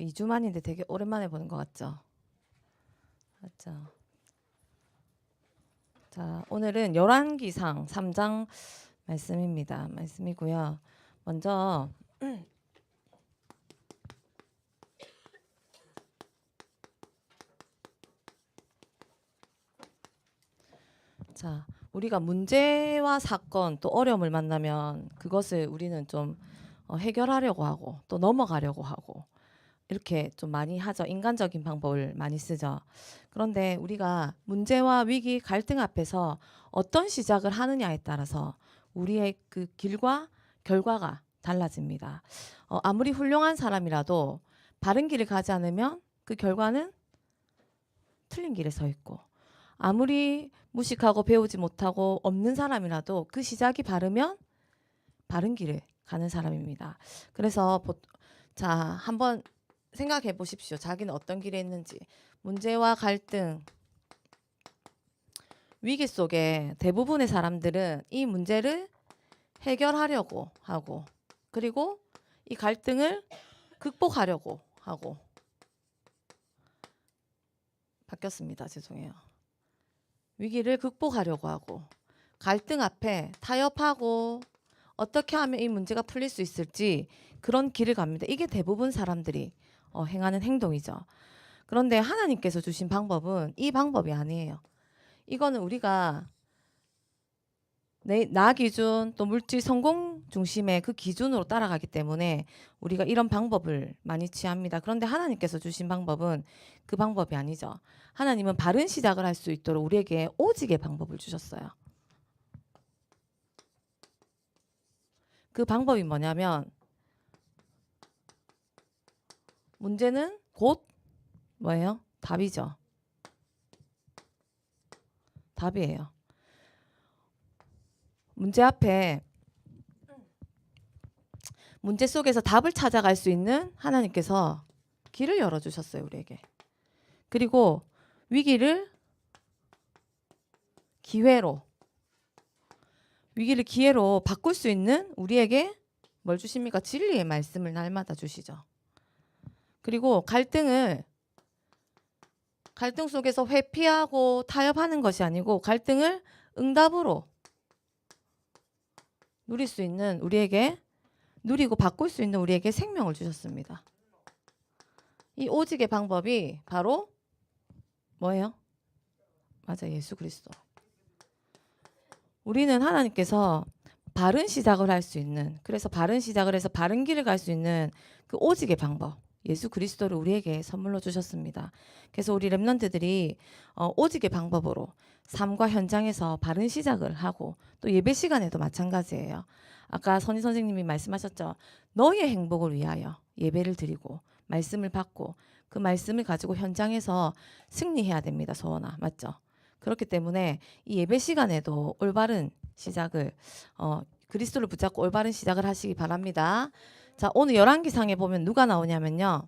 2주 만인데 되게 오랜만에 보는 것 같죠? 맞죠? 자, 오늘은 열왕기상 3장 말씀이고요. 먼저 자, 우리가 문제와 사건 또 어려움을 만나면 그것을 우리는 좀 해결하려고 하고 또 넘어가려고 하고 이렇게 좀 많이 하죠. 인간적인 방법을 많이 쓰죠. 그런데 우리가 문제와 위기, 갈등 앞에서 어떤 시작을 하느냐에 따라서 우리의 그 길과 결과가 달라집니다. 아무리 훌륭한 사람이라도 바른 길을 가지 않으면 그 결과는 틀린 길에 서 있고, 아무리 무식하고 배우지 못하고 없는 사람이라도 그 시작이 바르면 바른 길을 가는 사람입니다. 그래서 자, 한번 생각해 보십시오. 자기는 어떤 길에 있는지. 문제와 갈등, 위기 속에 대부분의 사람들은 이 문제를 해결하려고 하고, 그리고 이 갈등을 극복하려고 하고. 바뀌었습니다. 죄송해요. 위기를 극복하려고 하고, 갈등 앞에 타협하고 어떻게 하면 이 문제가 풀릴 수 있을지 그런 길을 갑니다. 이게 대부분 사람들이 행하는 행동이죠. 그런데 하나님께서 주신 방법은 이 방법이 아니에요. 이거는 우리가 나 기준 또 물질 성공 중심의 그 기준으로 따라가기 때문에 우리가 이런 방법을 많이 취합니다. 그런데 하나님께서 주신 방법은 그 방법이 아니죠. 하나님은 바른 시작을 할 수 있도록 우리에게 오직의 방법을 주셨어요. 그 방법이 뭐냐면, 문제는 곧 뭐예요? 답이죠. 답이에요. 문제 앞에 문제 속에서 답을 찾아갈 수 있는 하나님께서 길을 열어주셨어요, 우리에게. 그리고 위기를 기회로 바꿀 수 있는 우리에게 뭘 주십니까? 진리의 말씀을 날마다 주시죠. 그리고 갈등 속에서 회피하고 타협하는 것이 아니고 갈등을 응답으로 누리고 바꿀 수 있는 우리에게 생명을 주셨습니다. 이 오직의 방법이 바로 뭐예요? 맞아, 예수 그리스도. 우리는 하나님께서 바른 시작을 할 수 있는, 그래서 바른 시작을 해서 바른 길을 갈 수 있는 그 오직의 방법, 예수 그리스도를 우리에게 선물로 주셨습니다. 그래서 우리 렘넌트들이 오직의 방법으로 삶과 현장에서 바른 시작을 하고, 또 예배 시간에도 마찬가지예요. 아까 선희 선생님이 말씀하셨죠. 너의 행복을 위하여 예배를 드리고 말씀을 받고 그 말씀을 가지고 현장에서 승리해야 됩니다. 소원아, 맞죠? 그렇기 때문에 이 예배 시간에도 올바른 시작을 그리스도를 붙잡고 올바른 시작을 하시기 바랍니다. 자, 오늘 열왕기상에 보면 누가 나오냐면요,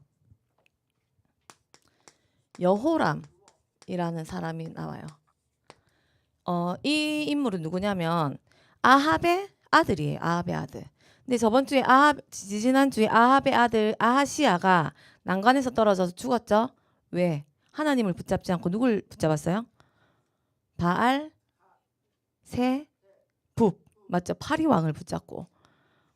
여호람이라는 사람이 나와요. 이 인물은 누구냐면 아합의 아들이에요. 아합의 아들. 근데 지지난주에 아합의 아들 아하시야가 난간에서 떨어져서 죽었죠. 왜? 하나님을 붙잡지 않고 누굴 붙잡았어요? 바알, 세, 붓, 맞죠? 파리왕을 붙잡고,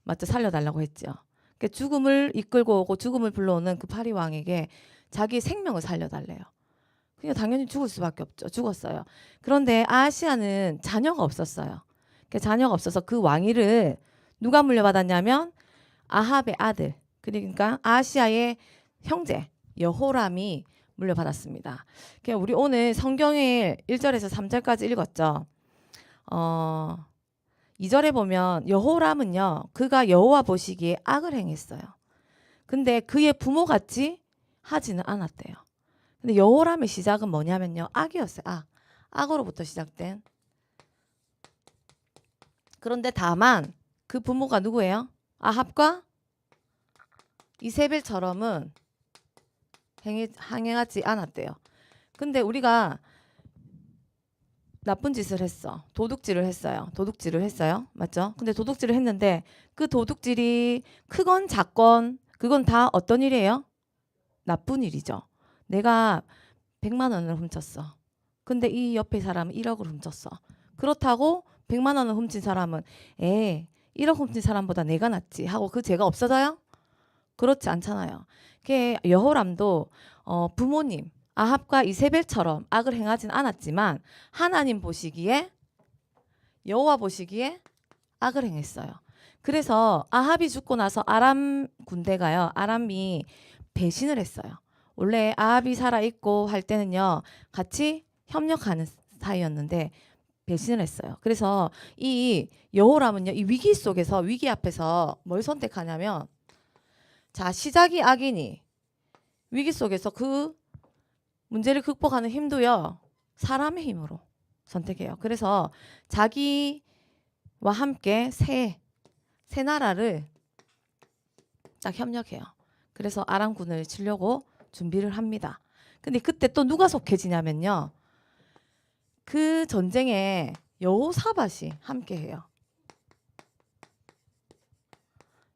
맞죠? 살려달라고 했죠. 그러니까 죽음을 이끌고 오고 죽음을 불러오는 그 파리왕에게 자기 생명을 살려달래요. 그러니까 당연히 죽을 수밖에 없죠. 죽었어요. 그런데 아하시야는 자녀가 없었어요. 그러니까 자녀가 없어서 그 왕위를 누가 물려받았냐면 아합의 아들, 그러니까 아하시야의 형제 여호람이 물려받았습니다. 그러니까 우리 오늘 성경의 1절에서 3절까지 읽었죠. 2절에 보면 여호람은요, 그가 여호와 보시기에 악을 행했어요. 근데 그의 부모같이 하지는 않았대요. 근데 여호람의 시작은 뭐냐면요, 악이었어요. 악으로부터 시작된. 그런데 다만 그 부모가 누구예요? 아합과 이세벨처럼은 행하지 않았대요. 근데 우리가 나쁜 짓을 했어. 도둑질을 했어요. 맞죠? 근데 도둑질을 했는데 그 도둑질이 크건 작건 그건 다 어떤 일이에요? 나쁜 일이죠. 내가 100만 원을 훔쳤어. 근데 이 옆에 사람은 1억을 훔쳤어. 그렇다고 100만 원을 훔친 사람은 1억 훔친 사람보다 내가 낫지 하고 그 죄가 없어져요? 그렇지 않잖아요. 그게 여호람도 부모님 아합과 이세벨처럼 악을 행하진 않았지만 하나님 보시기에 여호와 보시기에 악을 행했어요. 그래서 아합이 죽고 나서 아람 군대가요. 아람이 배신을 했어요. 원래 아합이 살아있고 할 때는요. 같이 협력하는 사이였는데 배신을 했어요. 그래서 이 여호람은요. 이 위기 속에서 위기 앞에서 뭘 선택하냐면 자 시작이 악이니 위기 속에서 그 문제를 극복하는 힘도요. 사람의 힘으로 선택해요. 그래서 자기와 함께 세 나라를 딱 협력해요. 그래서 아람군을 치려고 준비를 합니다. 근데 그때 또 누가 속해지냐면요. 그 전쟁에 여호사밧이 함께해요.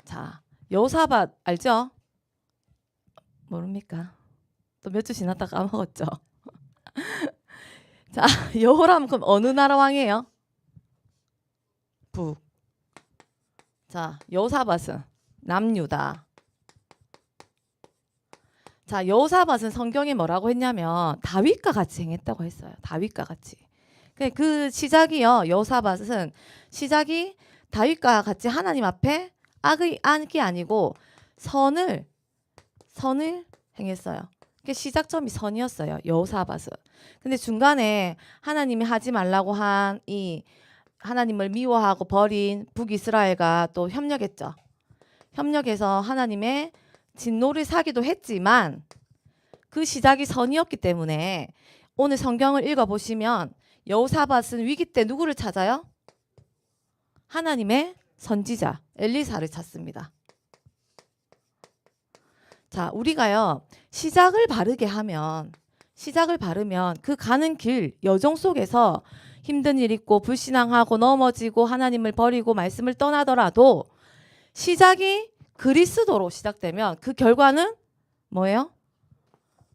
자, 여호사밧 알죠? 모릅니까? 또 몇 주 지났다 까먹었죠. 자, 여호람 그럼 어느 나라 왕이에요? 북. 자, 여호사밧은 남유다. 자, 여호사밧은 성경에 뭐라고 했냐면 다윗과 같이 행했다고 했어요. 다윗과 같이. 그 시작이요. 여호사밧은 시작이 다윗과 같이 하나님 앞에 악이 아니고 선을 행했어요. 그 시작점이 선이었어요. 여호사밧은. 근데 중간에 하나님이 하지 말라고 한 이 하나님을 미워하고 버린 북이스라엘과 또 협력했죠. 협력해서 하나님의 진노를 사기도 했지만 그 시작이 선이었기 때문에 오늘 성경을 읽어보시면 여호사밧은 위기 때 누구를 찾아요? 하나님의 선지자 엘리사를 찾습니다. 자, 우리가요 시작을 바르면 그 가는 길 여정 속에서 힘든 일 있고 불신앙하고 넘어지고 하나님을 버리고 말씀을 떠나더라도 시작이 그리스도로 시작되면 그 결과는 뭐예요?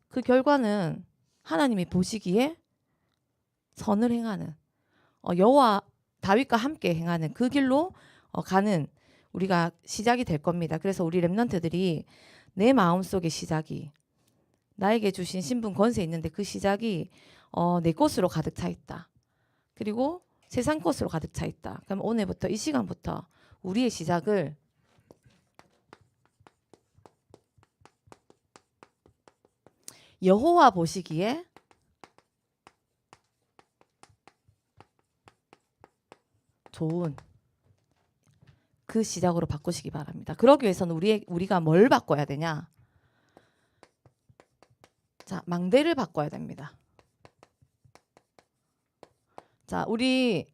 그 결과는 하나님이 보시기에 선을 행하는 여호와 다윗과 함께 행하는 그 길로 가는 우리가 시작이 될 겁니다. 그래서 우리 렘넌트들이 내 마음속의 시작이 나에게 주신 신분 권세 있는데 그 시작이 내 것으로 가득 차 있다. 그리고 세상 것으로 가득 차 있다. 그럼 오늘부터 이 시간부터 우리의 시작을 여호와 보시기에 좋은 그 시작으로 바꾸시기 바랍니다. 그러기 위해서는 우리가 뭘 바꿔야 되냐? 자, 망대를 바꿔야 됩니다. 자, 우리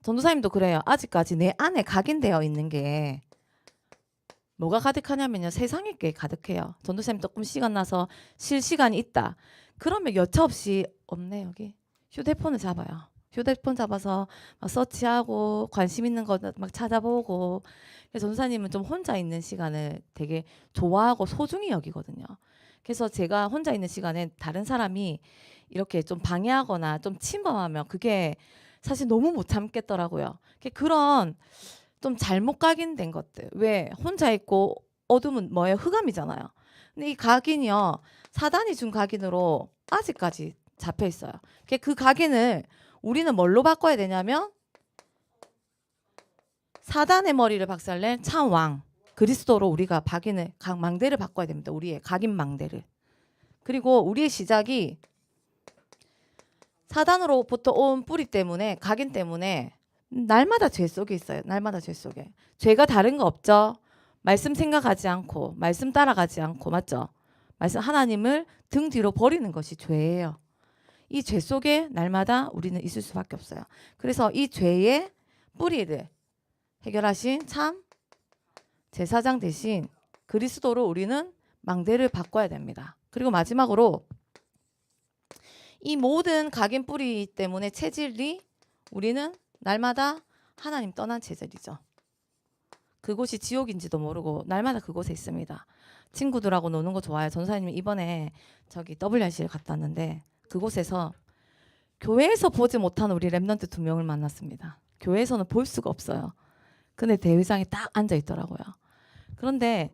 전도사님도 그래요. 아직까지 내 안에 각인되어 있는 게 뭐가 가득하냐면요. 세상의 게 가득해요. 전도사님 조금 시간 나서 쉴 시간이 있다. 그러면 여차없이 없네 여기. 휴대폰을 잡아요. 휴대폰 잡아서 막 서치하고 관심 있는 거 막 찾아보고. 그래서 전도사님은 좀 혼자 있는 시간을 되게 좋아하고 소중히 여기거든요. 그래서 제가 혼자 있는 시간에 다른 사람이 이렇게 좀 방해하거나 좀 침범하면 그게 사실 너무 못 참겠더라고요. 그런 좀 잘못 각인된 것들. 왜 혼자 있고 어둠은 뭐예요? 흑암이잖아요. 근데 이 각인이요. 사단이 준 각인으로 아직까지 잡혀 있어요. 그 각인을 우리는 뭘로 바꿔야 되냐면 사단의 머리를 박살낸 참 왕 그리스도로 우리가 망대를 바꿔야 됩니다. 우리의 각인 망대를. 그리고 우리의 시작이 사단으로부터 온 뿌리 때문에 각인 때문에 날마다 죄 속에 있어요. 날마다 죄 속에. 죄가 다른 거 없죠. 말씀 생각하지 않고 말씀 따라가지 않고 맞죠? 말씀 하나님을 등 뒤로 버리는 것이 죄예요. 이 죄 속에 날마다 우리는 있을 수밖에 없어요. 그래서 이 죄의 뿌리를 해결하신 참 제사장 대신 그리스도로 우리는 망대를 바꿔야 됩니다. 그리고 마지막으로 이 모든 각인 뿌리 때문에 체질이 우리는 날마다 하나님 떠난 체질이죠. 그곳이 지옥인지도 모르고 날마다 그곳에 있습니다. 친구들하고 노는 거 좋아해요. 전사님이 이번에 저기 WRC를 갔다 왔는데 그곳에서 교회에서 보지 못한 우리 랩런트 2명을 만났습니다. 교회에서는 볼 수가 없어요. 근데 대회장에 딱 앉아 있더라고요. 그런데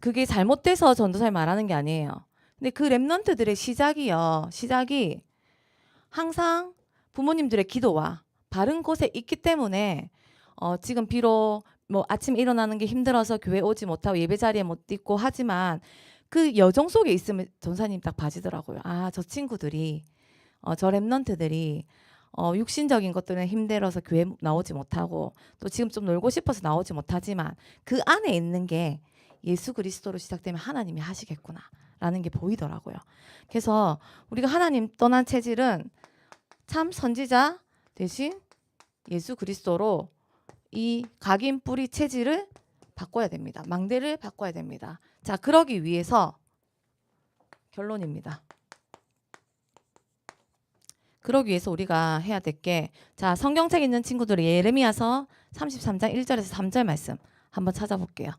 그게 잘못돼서 전도사님 말하는 게 아니에요. 근데 그 랩런트들의 시작이 항상 부모님들의 기도와 바른 곳에 있기 때문에 지금 비록 뭐 아침 일어나는 게 힘들어서 교회 오지 못하고 예배 자리에 못 있고 하지만 그 여정 속에 있으면 전사님 딱 봐지더라고요. 아, 저 친구들이 저 랩런트들이 육신적인 것들은 힘들어서 교회 나오지 못하고 또 지금 좀 놀고 싶어서 나오지 못하지만 그 안에 있는 게 예수 그리스도로 시작되면 하나님이 하시겠구나 라는 게 보이더라고요. 그래서 우리가 하나님 떠난 체질은 참 선지자 대신 예수 그리스도로 이 각인 뿌리 체질을 바꿔야 됩니다. 망대를 바꿔야 됩니다. 자, 그러기 위해서 결론입니다. 그러기 위해서 우리가 해야 될 게, 자, 성경책 있는 친구들이 예레미야서 33장 1절에서 3절 말씀 한번 찾아볼게요.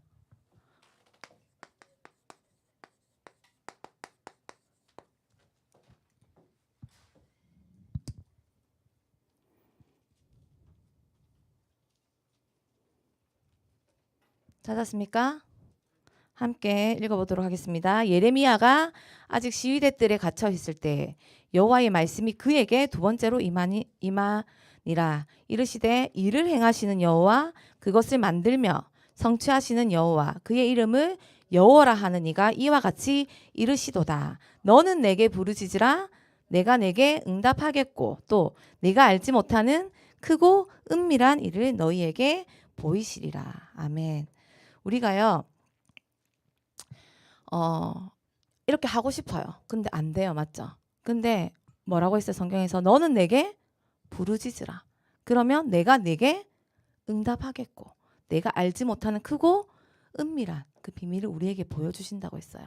찾았습니까? 함께 읽어보도록 하겠습니다. 예레미야가 아직 시위대 뜰에 갇혀 있을 때 여호와의 말씀이 그에게 두 번째로 임하니라. 이르시되 이를 행하시는 여호와 그것을 만들며 성취하시는 여호와 그의 이름을 여호와라 하는 이가 이와 같이 이르시도다. 너는 내게 부르짖으라. 내가 내게 응답하겠고 또 내가 알지 못하는 크고 은밀한 일을 너희에게 보이시리라. 아멘. 우리가요. 이렇게 하고 싶어요. 근데 안 돼요. 맞죠? 근데 뭐라고 했어요? 성경에서 너는 내게 부르짖으라. 그러면 내가 내게 응답하겠고 내가 알지 못하는 크고 은밀한 그 비밀을 우리에게 보여주신다고 했어요.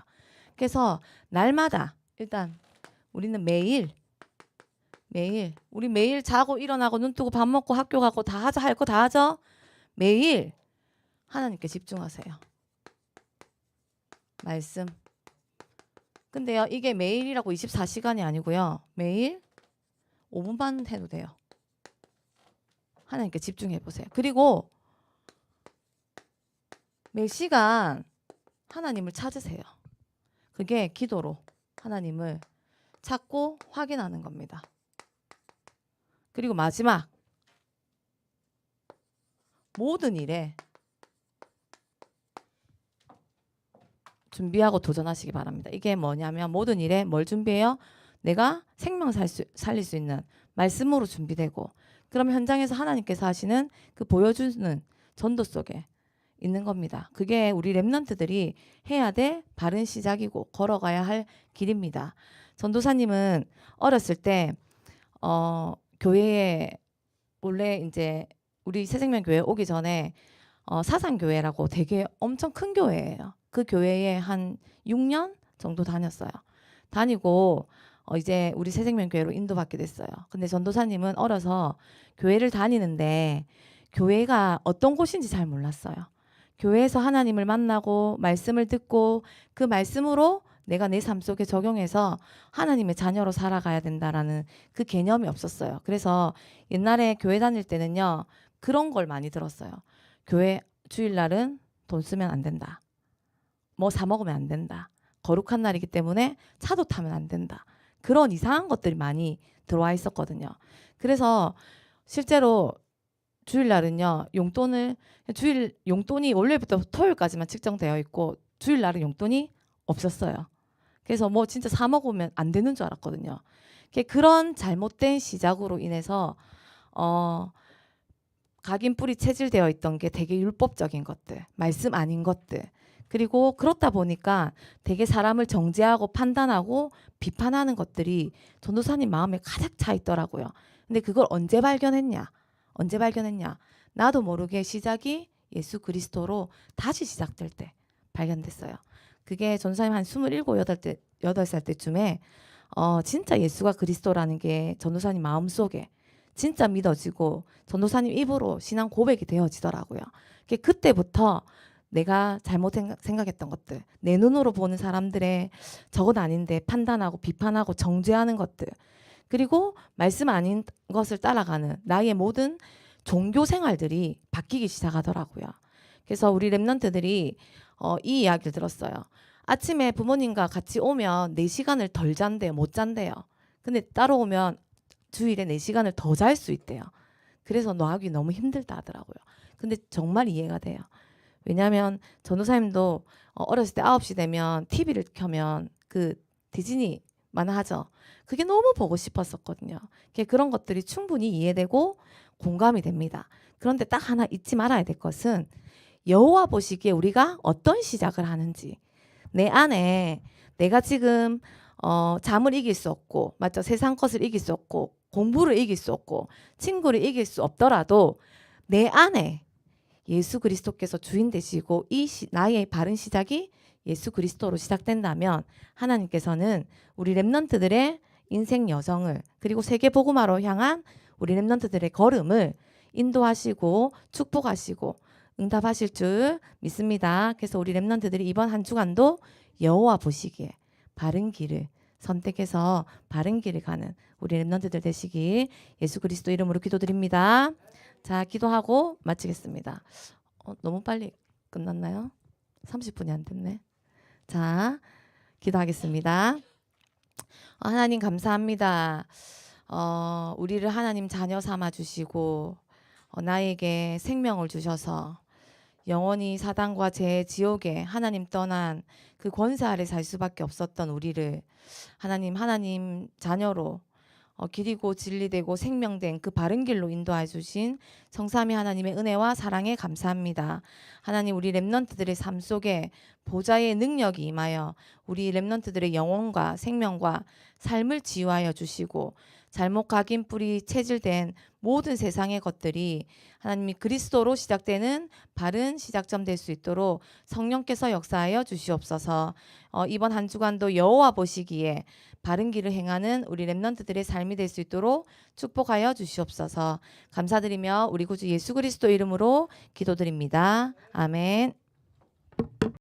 그래서 날마다 일단 우리는 매일 우리 매일 자고 일어나고 눈 뜨고 밥 먹고 학교 가고 다 하자 할 거 다 하죠? 매일 하나님께 집중하세요. 말씀. 근데요, 이게 매일이라고 24시간이 아니고요. 매일 5분만 해도 돼요. 하나님께 집중해 보세요. 그리고 매 시간 하나님을 찾으세요. 그게 기도로 하나님을 찾고 확인하는 겁니다. 그리고 마지막, 모든 일에 준비하고 도전하시기 바랍니다. 이게 뭐냐면 모든 일에 뭘 준비해요? 내가 생명 살릴 수 있는 말씀으로 준비되고, 그럼 현장에서 하나님께서 하시는 그 보여주는 전도 속에 있는 겁니다. 그게 우리 랩런트들이 해야 될 바른 시작이고 걸어가야 할 길입니다. 전도사님은 어렸을 때 교회에 원래 이제 우리 새생명교회 오기 전에 사상교회라고 되게 엄청 큰 교회예요. 그 교회에 한 6년 정도 다녔어요. 다니고 이제 우리 새생명교회로 인도받게 됐어요. 근데 전도사님은 어려서 교회를 다니는데 교회가 어떤 곳인지 잘 몰랐어요. 교회에서 하나님을 만나고 말씀을 듣고 그 말씀으로 내가 내 삶 속에 적용해서 하나님의 자녀로 살아가야 된다라는 그 개념이 없었어요. 그래서 옛날에 교회 다닐 때는요. 그런 걸 많이 들었어요. 교회 주일날은 돈 쓰면 안 된다. 뭐 사 먹으면 안 된다. 거룩한 날이기 때문에 차도 타면 안 된다. 그런 이상한 것들이 많이 들어와 있었거든요. 그래서 실제로 주일날은요. 용돈이 월요일부터 토요일까지만 측정되어 있고 주일날은 용돈이 없었어요. 그래서 뭐 진짜 사 먹으면 안 되는 줄 알았거든요. 그런 잘못된 시작으로 인해서 각인 뿌리 체질되어 있던 게 되게 율법적인 것들, 말씀 아닌 것들, 그리고 그렇다 보니까 되게 사람을 정죄하고 판단하고 비판하는 것들이 전도사님 마음에 가득 차 있더라고요. 근데 그걸 언제 발견했냐? 나도 모르게 시작이 예수 그리스도로 다시 시작될 때 발견됐어요. 그게 전도사님 한 27, 8살 때쯤에 진짜 예수가 그리스도라는 게 전도사님 마음속에 진짜 믿어지고 전도사님 입으로 신앙 고백이 되어지더라고요. 그때부터 내가 잘못 생각했던 것들, 내 눈으로 보는 사람들의 저건 아닌데 판단하고 비판하고 정죄하는 것들, 그리고 말씀 아닌 것을 따라가는 나의 모든 종교 생활들이 바뀌기 시작하더라고요. 그래서 우리 랩런트들이 이 이야기를 들었어요. 아침에 부모님과 같이 오면 4시간을 덜 잔대요. 못 잔대요. 근데 따로 오면 주일에 4시간을 더 잘 수 있대요. 그래서 노하기 너무 힘들다 하더라고요. 근데 정말 이해가 돼요. 왜냐하면 전도사님도 어렸을 때 9시 되면 TV를 켜면 그 디즈니 만화하죠. 그게 너무 보고 싶었었거든요. 그런 것들이 충분히 이해되고 공감이 됩니다. 그런데 딱 하나 잊지 말아야 될 것은 여호와 보시기에 우리가 어떤 시작을 하는지, 내 안에 내가 지금 잠을 이길 수 없고, 맞죠? 세상 것을 이길 수 없고, 공부를 이길 수 없고, 친구를 이길 수 없더라도 내 안에 예수 그리스도께서 주인 되시고 나의 바른 시작이 예수 그리스도로 시작된다면 하나님께서는 우리 랩런트들의 인생 여정을, 그리고 세계 복음화로 향한 우리 랩런트들의 걸음을 인도하시고 축복하시고 응답하실 줄 믿습니다. 그래서 우리 랩런트들이 이번 한 주간도 여호와 보시기에 바른 길을 선택해서 바른 길을 가는 우리 랩런트들 되시길 예수 그리스도 이름으로 기도드립니다. 자, 기도하고 마치겠습니다. 너무 빨리 끝났나요? 30분이 안 됐네. 자, 기도하겠습니다. 하나님 감사합니다. 우리를 하나님 자녀 삼아 주시고 나에게 생명을 주셔서 영원히 사단과 제 지옥에 하나님 떠난 그 권세 아래 살 수밖에 없었던 우리를 하나님 자녀로 길이고 진리되고 생명된 그 바른 길로 인도해 주신 성삼위 하나님의 은혜와 사랑에 감사합니다. 하나님, 우리 랩런트들의 삶 속에 보좌의 능력이 임하여 우리 랩런트들의 영혼과 생명과 삶을 지유하여 주시고 잘못 각인 뿌리 체질된 모든 세상의 것들이 하나님이 그리스도로 시작되는 바른 시작점 될 수 있도록 성령께서 역사하여 주시옵소서. 이번 한 주간도 여호와 보시기에 바른 길을 행하는 우리 랩런트들의 삶이 될 수 있도록 축복하여 주시옵소서. 감사드리며 우리 구주 예수 그리스도 이름으로 기도드립니다. 아멘.